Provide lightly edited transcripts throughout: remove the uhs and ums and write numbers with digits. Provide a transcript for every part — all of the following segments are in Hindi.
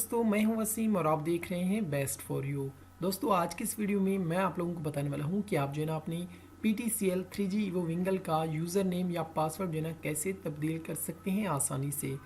दोस्तों, मैं हूं वसीम और आप देख रहे हैं बेस्ट फॉर यू। दोस्तों, आज की इस वीडियो में मैं आप लोगों को बताने वाला हूं कि आप जो है ना अपनी PTCL 3G EVO विंगल का यूज़र नेम या पासवर्ड जो है ना कैसे तब्दील कर सकते हैं आसानी से।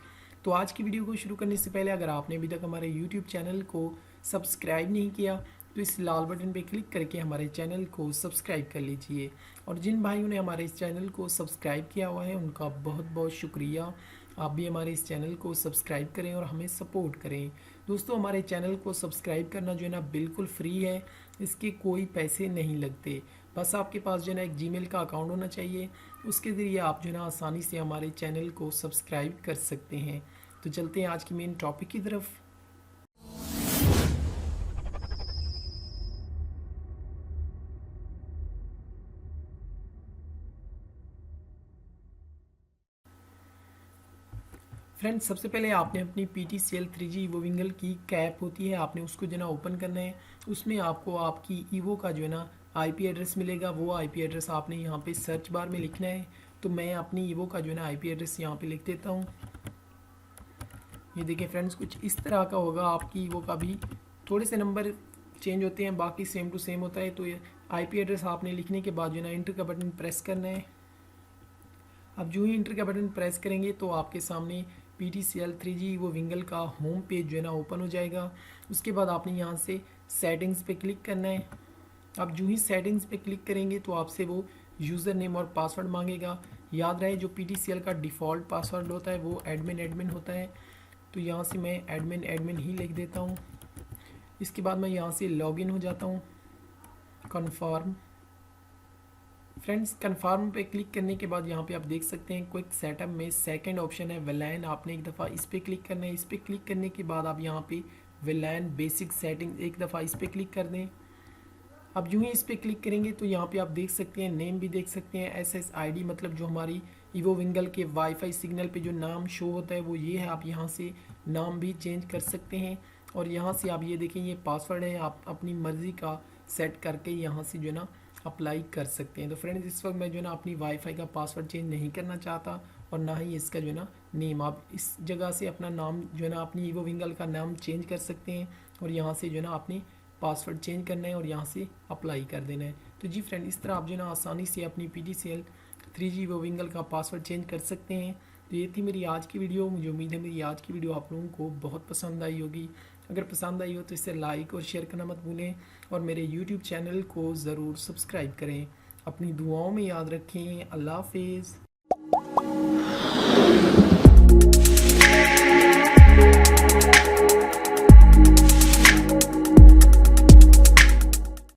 तो आज की वीडियो को शुरू करने से पहले अगर आपने अभी तक हमारे यूट्यूब चैनल को सब्सक्राइब नहीं किया तो इस लाल बटन पर क्लिक करके हमारे चैनल को सब्सक्राइब कर लीजिए। और जिन भाइयों ने हमारे इस चैनल को सब्सक्राइब किया हुआ है उनका बहुत बहुत शुक्रिया। आप भी हमारे इस चैनल को सब्सक्राइब करें और हमें सपोर्ट करें। दोस्तों, हमारे चैनल को सब्सक्राइब करना जो है ना बिल्कुल फ्री है, इसके कोई पैसे नहीं लगते। बस आपके पास जो है ना एक जीमेल का अकाउंट होना चाहिए, उसके ज़रिए आप जो है ना आसानी से हमारे चैनल को सब्सक्राइब कर सकते हैं। तो चलते हैं आज की मेन टॉपिक की तरफ। फ्रेंड्स, सबसे पहले आपने अपनी PTCL 3G EVO विंगल की कैप होती है, आपने उसको जो है ना ओपन करना है। उसमें आपको आपकी EVO का जो है ना IP एड्रेस मिलेगा। वो IP एड्रेस आपने यहाँ पे सर्च बार में लिखना है। तो मैं अपनी EVO का जो है ना IP एड्रेस यहाँ पे लिख देता हूँ। ये देखिए फ्रेंड्स, कुछ इस तरह का होगा। आपकी EVO का भी थोड़े से नंबर चेंज होते हैं, बाकी सेम टू सेम होता है। तो ये IP एड्रेस आपने लिखने के बाद जो है ना इंटर का बटन प्रेस करना है। अब जो ही इंटर का बटन प्रेस करेंगे तो आपके सामने PTCL 3G EVO विंगल का होम पेज जो है ना ओपन हो जाएगा। उसके बाद आपने यहाँ से सेटिंग्स पे क्लिक करना है। अब जो ही सेटिंग्स पे क्लिक करेंगे तो आपसे वो यूज़र नेम और पासवर्ड मांगेगा। याद रहे, जो PTCL का डिफ़ॉल्ट पासवर्ड होता है वो एडमिन होता है। तो यहाँ से मैं एडमिन ही लिख देता हूँ। इसके बाद मैं यहाँ से लॉगिन हो जाता हूँ। कन्फर्म। फ्रेंड्स, कन्फर्म पे क्लिक करने के बाद यहाँ पे आप देख सकते हैं क्विक सेटअप में सेकंड ऑप्शन है विलान। आपने एक दफ़ा इस पर क्लिक करना है। इस पर क्लिक करने के बाद आप यहाँ पे विलान बेसिक सेटिंग एक दफ़ा इस पर क्लिक कर दें। अब यूँ ही इस पर क्लिक करेंगे तो यहाँ पे आप देख सकते हैं नेम भी देख सकते हैं। SSID मतलब जो हमारी EVO विंगल के वाईफाई सिग्नल पे जो नाम शो होता है वो ये है। आप यहाँ से नाम भी चेंज कर सकते हैं। और यहाँ से आप ये देखें, ये पासवर्ड है, आप अपनी मर्ज़ी का सेट करके यहाँ से जो है ना अप्लाई कर सकते हैं। तो फ्रेंड्स, इस वक्त मैं जो है ना अपनी वाईफाई का पासवर्ड चेंज नहीं करना चाहता और ना ही इसका जो है ना नेम। आप इस जगह से अपना नाम जो है ना अपनी EVO विंगल का नाम चेंज कर सकते हैं और यहाँ से जो है ना अपनी पासवर्ड चेंज करना है और यहाँ से अप्लाई कर देना है। तो जी फ्रेंड, इस तरह आप जो है ना आसानी से अपनी PTCL 3G EVO विंगल का पासवर्ड चेंज कर सकते हैं। तो ये थी मेरी आज की वीडियो। मुझे उम्मीद है मेरी आज की वीडियो आप लोगों को बहुत पसंद आई होगी। अगर पसंद आई हो तो इसे लाइक और शेयर करना मत भूलें और मेरे यूट्यूब चैनल को ज़रूर सब्सक्राइब करें। अपनी दुआओं में याद रखें। अल्लाह हाफिज़।